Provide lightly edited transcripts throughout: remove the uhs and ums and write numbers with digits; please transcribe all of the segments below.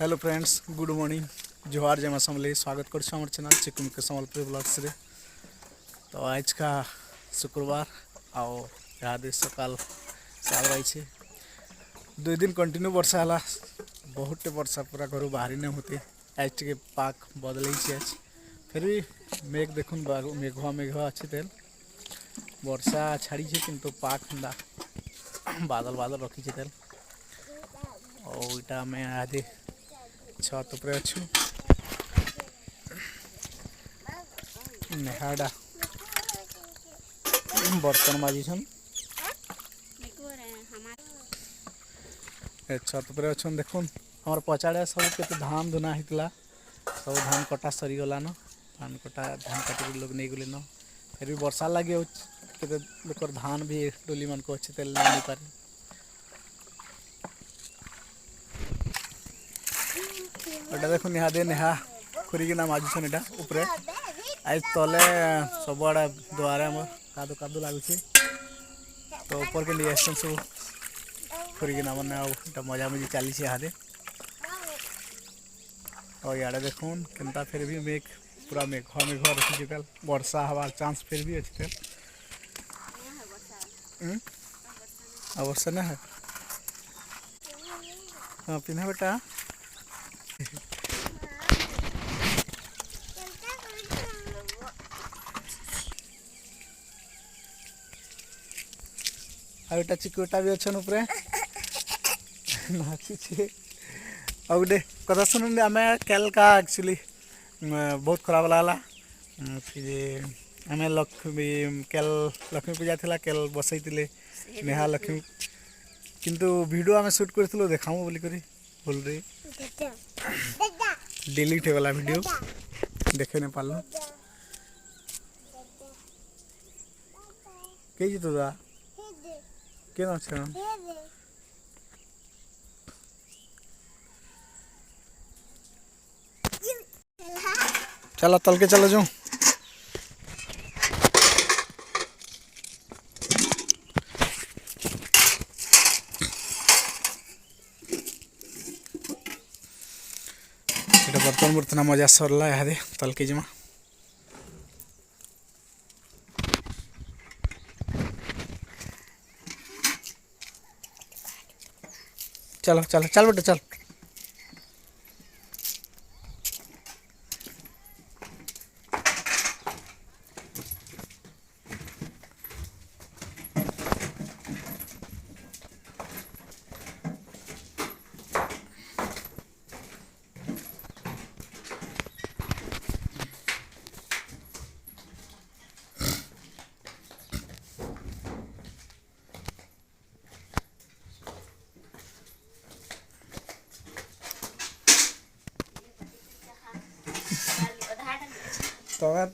Hello friends, good morning. जोहार जमा समले स्वागत कर चैनल चिकू मिकु संबलपुरी ब्लॉग्स रे। तो आज का शुक्रवार आओ यहाँ सकाल 7 बजे 2 दिन कंटिन्यू वर्षा है। बहुत वर्षा पूरा घर बाहरी नहीं होते। आज टे पाक बदल आज फिर भी मेघ देखुन मेघुआ मेघुआ अच्छे तेल वर्षा छाड़ी किंतु पाक ठंडा बादल बादल रखी तेल और इटा मैं आधे छत पर अच्छु नेहाड़ा बर्तन माजिछन छत पर अच्छन देखुन हमार पचाड़े सब के धान धुना होता सब धान कटा सरीगलान धान कटा धान काटिक लोग नहीं गले न फिर भी वर्षा लगे के धान भी डोली मन को अच्छे तेल नहीं पारे। देखो निहा दे नेहा खुरीकिना माजुछन एटा ऊपर आज तले सबआड़े दुआरे आम कादो कादो लगुच तो ऊपर के लिए आसन सब खुरीकिना मैंने मजा मजी चली इहादे और इे देखुन केनता फिर भी मेघ पूरा मेघुआ मेघुआ रखी तेल वर्षा हवार चांस फिर भी अच्छे तेल वर्षा ना है। हाँ पिन्हा बेटा आटा चिकुटा भी अच्छे ऊपर नाची और गोटे कथा शुणुन आम कैल का एक्चुअली बहुत खराब लगला आम लक्ष्मी कैल लक्ष्मी पूजा थी कैल बसई नेहा लक्ष्मी किंतु वीडियो आम शूट करूँ देखाऊँ बोलिक भूल रही डिलीट होगला वीडियो देखे नहीं पार्लु के जी तो दा केन अच्छे चलो तल के चलो जाऊँ बर्तन बर्तन मजा सरला यहाँ तल के जमा चलो चलो चल बेटा चल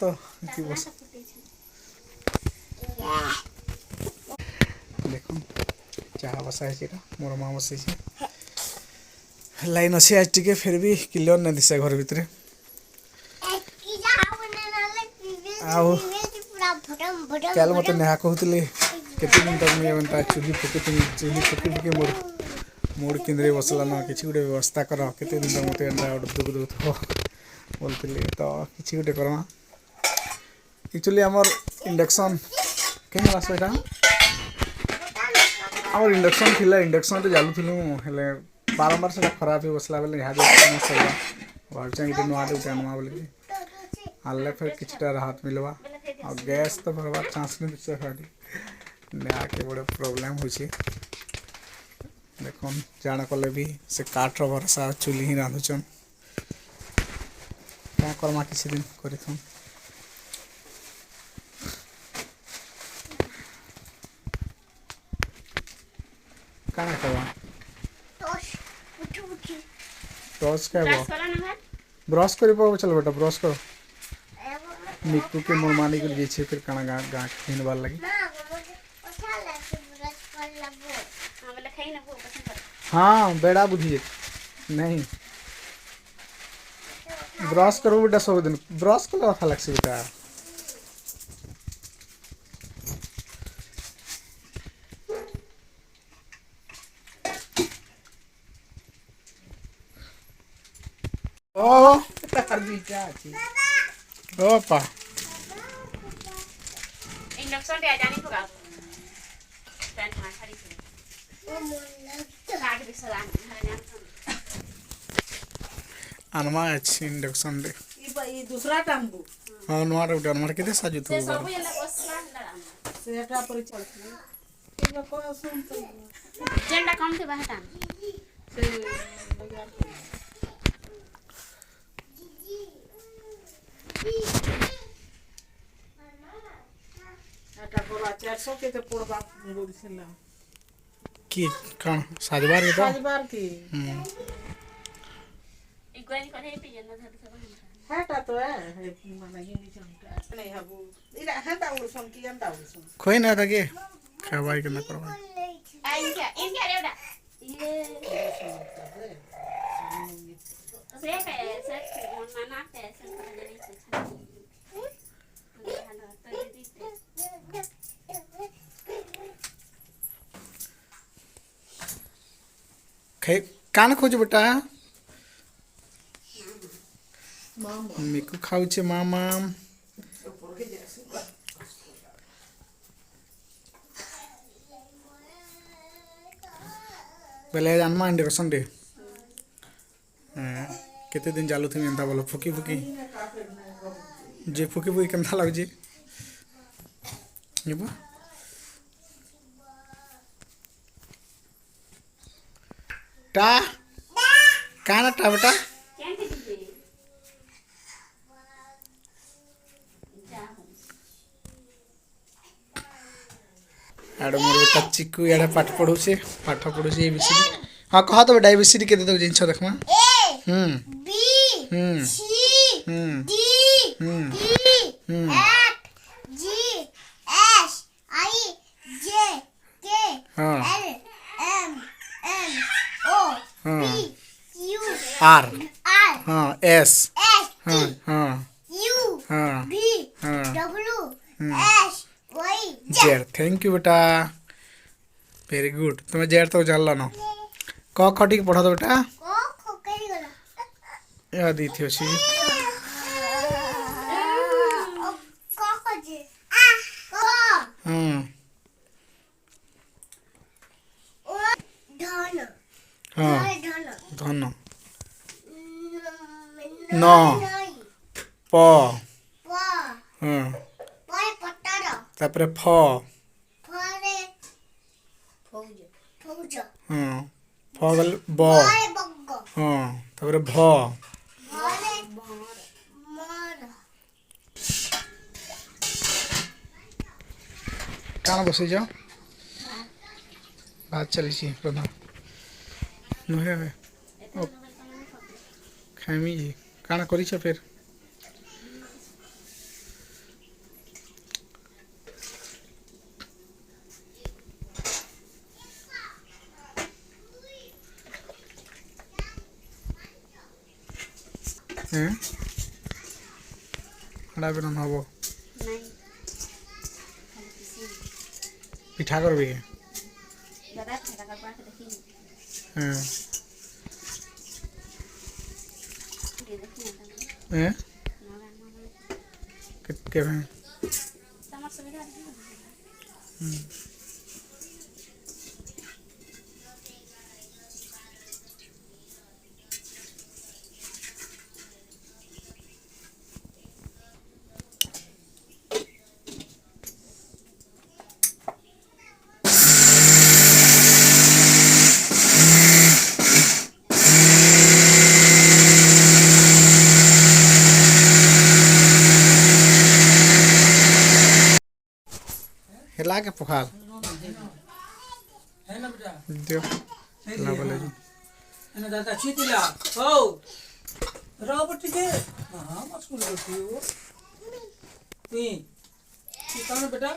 तो कि बस देखो चाह बसाई मोर माँ बसई लाइन अच्छे आज टे फिर भी क्लियर नहीं दिशा घर भितर क्या मत नेहा कहते केते दिन तक मुझे चूल्ही फुकी मोड़ मोड़ किंद्रे बसलान कि गोटे व्यवस्था कर केते दिन तक मत दुख दुख बोलते तो कि गोटे करमा एक्चुअली आमर इंडक्शन कहीं आसटा आमर इंडक्शन थिला इंडक्शन तो जालुलु हेले बारंबार से खराब हो बसला बेले यहाँ भाई गोटे नुआ गोटे आनवा बोलिए आनले फिर किटा राहत मिलवा और गैस तो भरवार चांस नहीं दिखे आके बड़े प्रोब्लेम हो देख जाना कले भी से काठर भरसा चूल्ही ही रांधुचन क्या करमा किसी दिन कर काना करवा टॉर्च क्या ब्रश कर चलो बेटा ब्रश करो मिकू के मोर मानी कर जे फिर काना गाँ खींचबार लगी हाँ बेड़ा बुझी नहीं ब्रश करो बेटा सब दिन ब्रश कला कथा लगसी बेटा ओ तार दुईटा अछि ओपा इंडक्शन पे आ जाने को का पैंट ना खड़ी थी काट भी सलाम घर जान अनमा अच्छी इंडक्शन दे ई दूसरा टांगू हाँ नोआर उठा नोआर कितने साजू तू से बार सब ये लगा लगा सेटा पर चलथि ई को सुन तो जेंडा कम थे बाहर टांग से लगा एटा पर 400 के ते पड़बा बोलছিলাম की कौन साजबार के तो साजबार की इक्वली करे पे जेंडा धर सब हेटा तो है माने हिंदी चमका नहीं हबू इरा हेटा उड़सन की अंता उड़सन कोई ना था के खबाई के ना करवा इनका रेवड़ा ये से पे से मना पे से पर जनी से खे कान खोज बेटा मामा मिकु खाउछे मामा ऊपर के जैसे पहले जानमा इंडक्शन दे केते दिन चालू थी एंता बोलो फुकी फुकी जे फुकी फुकी केंता लाग जे निबा टा काना टा बेटा क्या थी तुझे जा आड़े मोर बेटा चिकू याडे पाठ पढुछे एबीसीडी हां कह तो बेटा एबीसीडी केते तो जिंछ देखमा B C D hmm F G H I J K हां एल एम एन ओ हां पी क्यू आर आर हां एस एस हां टी हां यू हां बी हां W S Y Z thank you बेटा वेरी गुड तुम्हें Z तो जानला ना क खटी के पढ़ा दो बेटा को खोकरी गला या दी थी छी को खोजे आ को हां ओ धन हां धन धन न प प हां परे पटार तापरे फ परे फौज फौज हां फ गल ब परे बग्ग हां तापरे भ परे मर काना बसै जाओ बात चली छी प्रधान नहे वे खामी जी काना करी छ फिर हैं हड़ा बेरन हबो नहीं पिठा करबी दादा ठेका का बात देखी हैं ये देखी हैं ना के हैं समझ सुविधा हिला के पुखाल है ना बेटा दियो ला बोले जी एना दादा छितिला हो रोबोट के हां मस्कुल करती हो तुई कौन बेटा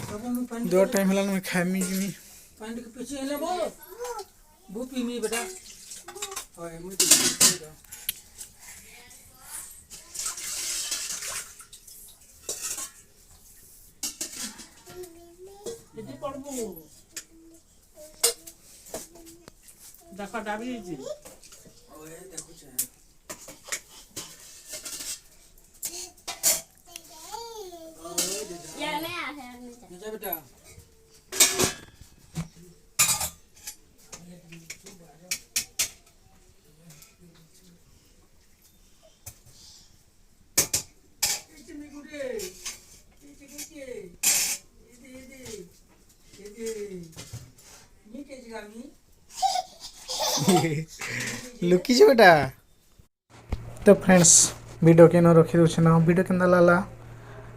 सब में पानी दो टाइम हिला में खामी जी पानी के पीछे ले वो पी मी बेटा ओए मुझे देखो डाबी जी ओए देखो छे यार नहीं आ है नहीं जा बेटा चिमी गुडे ये गामी लुकी जो बेटा। तो फ्रेंड्स वीडियो के रखी दूसरे ना वीडियो के लाला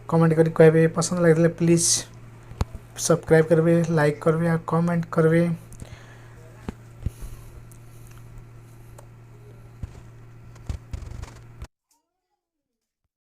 कमेंट करी कहबे पसंद लगे प्लीज सब्सक्राइब करबे लाइक करबे और कमेंट करबे।